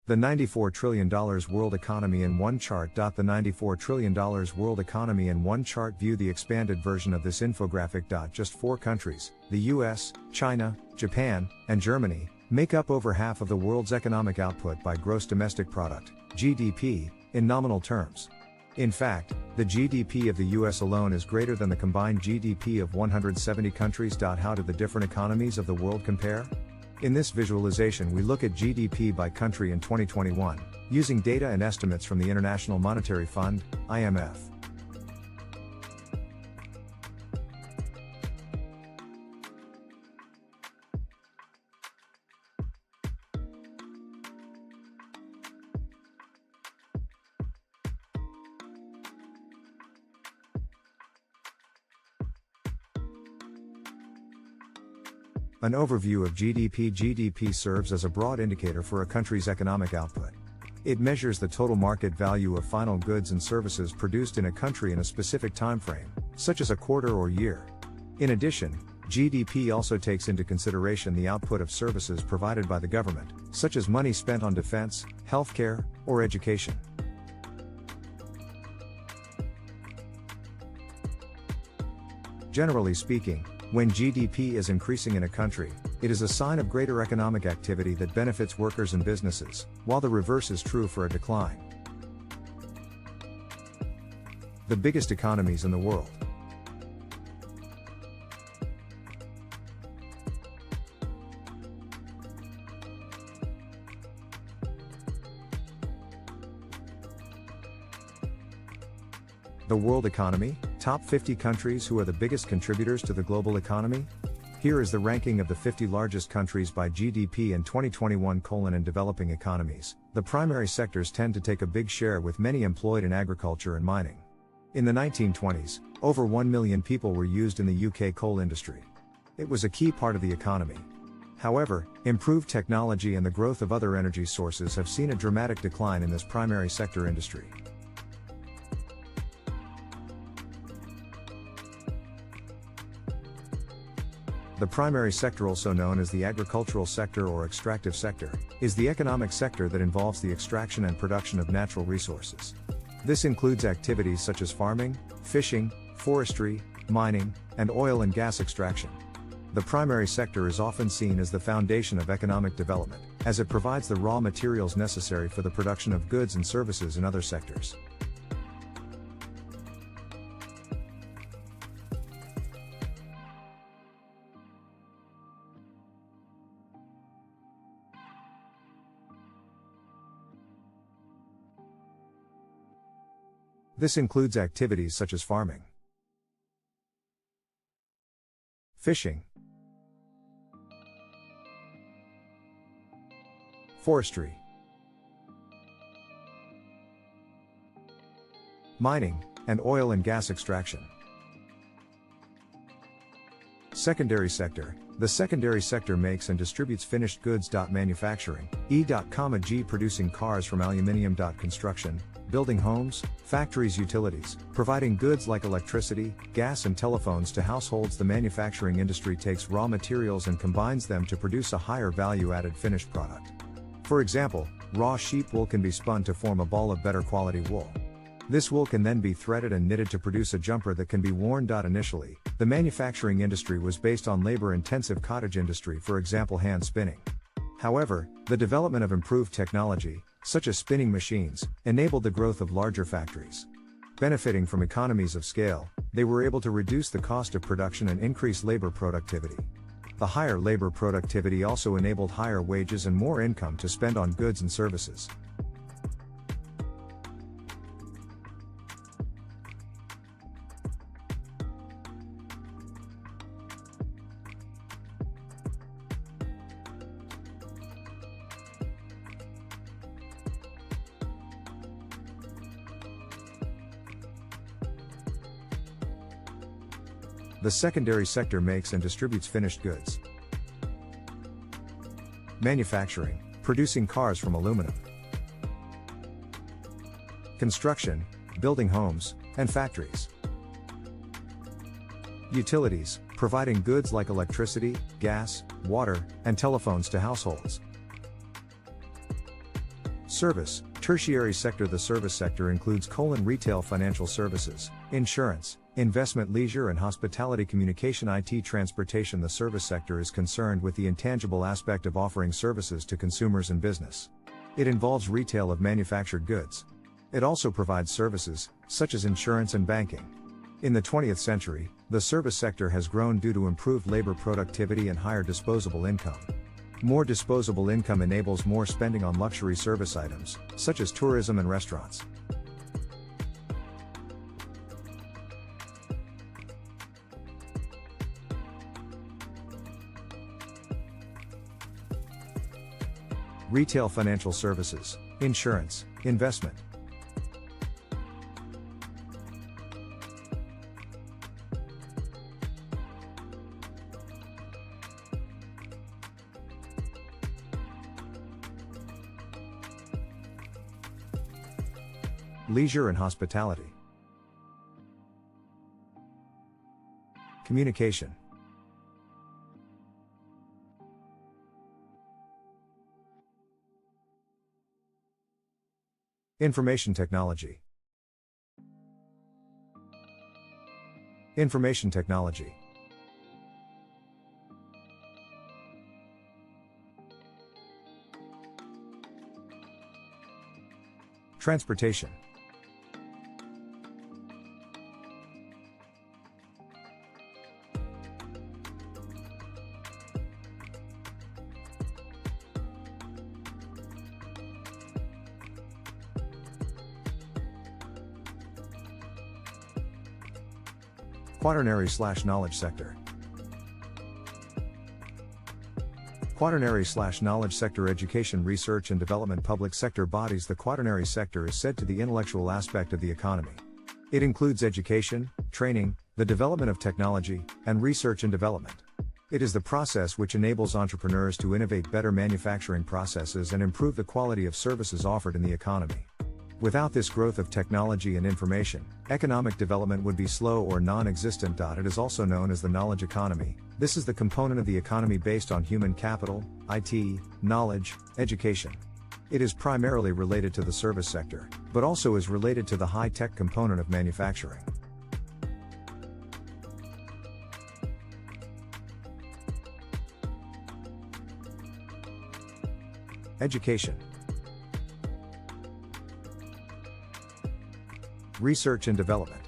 The $94 trillion world economy in one chart. The $94 trillion world economy in one chart. View the expanded version of this infographic. Just 4 countries, the US, China, Japan, and Germany, make up over half of the world's economic output by gross domestic product, GDP, in nominal terms. In fact, the GDP of the US alone is greater than the combined GDP of 170 countries. How do the different economies of the world compare? In this visualization we look at GDP by country in 2021, using data and estimates from the International Monetary Fund, IMF. An overview of GDP. GDP serves as a broad indicator for a country's economic output. It measures the total market value of final goods and services produced in a country in a specific time frame, such as a quarter or year. In addition, GDP also takes into consideration the output of services provided by the government, such as money spent on defense, healthcare, or education. Generally speaking, when GDP is increasing in a country, it is a sign of greater economic activity that benefits workers and businesses, while the reverse is true for a decline. The biggest economies in the world. The world economy, top 50 countries who are the biggest contributors to the global economy. Here is the ranking of the 50 largest countries by GDP in 2021. In developing economies, the primary sectors tend to take a big share, with many employed in agriculture and mining. In the 1920s, over 1 million people were used in the UK coal industry. It was a key part of the economy. However, improved technology and the growth of other energy sources have seen a dramatic decline in this primary sector industry. The primary sector, also known as the agricultural sector or extractive sector, is the economic sector that involves the extraction and production of natural resources. This includes activities such as farming, fishing, forestry, mining, and oil and gas extraction. The primary sector is often seen as the foundation of economic development, as it provides the raw materials necessary for the production of goods and services in other sectors. This includes activities such as farming, fishing, forestry, mining, and oil and gas extraction. Secondary sector. The secondary sector makes and distributes finished goods. Manufacturing, G producing cars from aluminium. Construction, building homes, factories, utilities, providing goods like electricity, gas and telephones to households. The manufacturing industry takes raw materials and combines them to produce a higher value-added finished product. For example, raw sheep wool can be spun to form a ball of better quality wool. This wool can then be threaded and knitted to produce a jumper that can be worn. Initially, the manufacturing industry was based on labor-intensive cottage industry, for example hand spinning. However, the development of improved technology, such as spinning machines, enabled the growth of larger factories. Benefiting from economies of scale, they were able to reduce the cost of production and increase labor productivity. The higher labor productivity also enabled higher wages and more income to spend on goods and services. The secondary sector makes and distributes finished goods. Manufacturing, producing cars from aluminum. Construction, building homes and factories. Utilities, providing goods like electricity, gas, water, and telephones to households. Service, tertiary sector. The service sector includes retail financial services, insurance, investment, leisure and hospitality, communication, IT, transportation. The service sector is concerned with the intangible aspect of offering services to consumers and business. It involves retail of manufactured goods. It also provides services, such as insurance and banking. In the 20th century, the service sector has grown due to improved labor productivity and higher disposable income. More disposable income enables more spending on luxury service items, such as tourism and restaurants. Retail financial services, insurance, investment. Leisure and hospitality. Communication. Information technology. Information technology. Transportation. Quaternary/knowledge sector. Quaternary/knowledge sector. Education, research and development. Public sector bodies. The quaternary sector is said to the intellectual aspect of the economy. It includes education, training, the development of technology, and research and development. It is the process which enables entrepreneurs to innovate better manufacturing processes and improve the quality of services offered in the economy. Without this growth of technology and information, economic development would be slow or non-existent. It is also known as the knowledge economy. This is the component of the economy based on human capital, IT, knowledge, education. It is primarily related to the service sector, but also is related to the high-tech component of manufacturing. Education. Research and development.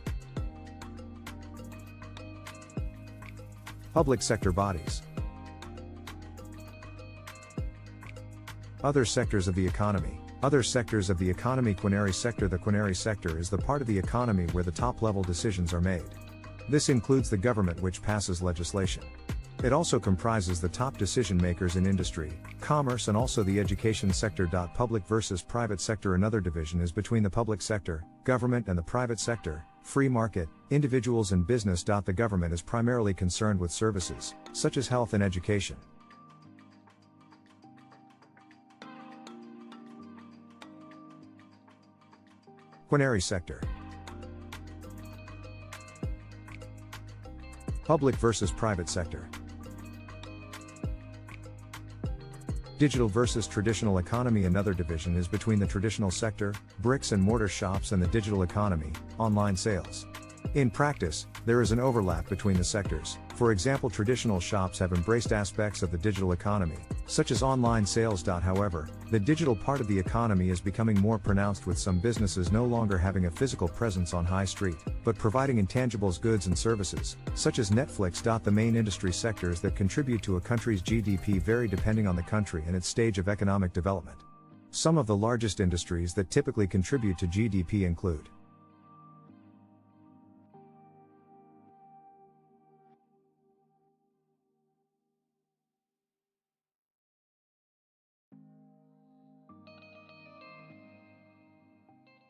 Public sector bodies. Other sectors of the economy. Other sectors of the economy. Quaternary sector. The quaternary sector is the part of the economy where the top-level decisions are made. This includes the government, which passes legislation. It also comprises the top decision makers in industry, commerce and also the education sector. Public versus private sector. Another division is between the public sector, government and the private sector, free market, individuals and business. The government is primarily concerned with services, such as health and education. Quaternary sector. Public versus private sector. Digital versus traditional economy. Another division is between the traditional sector, bricks and mortar shops, and the digital economy, online sales. In practice, there is an overlap between the sectors. For example, traditional shops have embraced aspects of the digital economy, such as online sales. However, the digital part of the economy is becoming more pronounced, with some businesses no longer having a physical presence on high street, but providing intangibles, goods and services, such as Netflix. The main industry sectors that contribute to a country's GDP vary depending on the country and its stage of economic development. Some of the largest industries that typically contribute to GDP include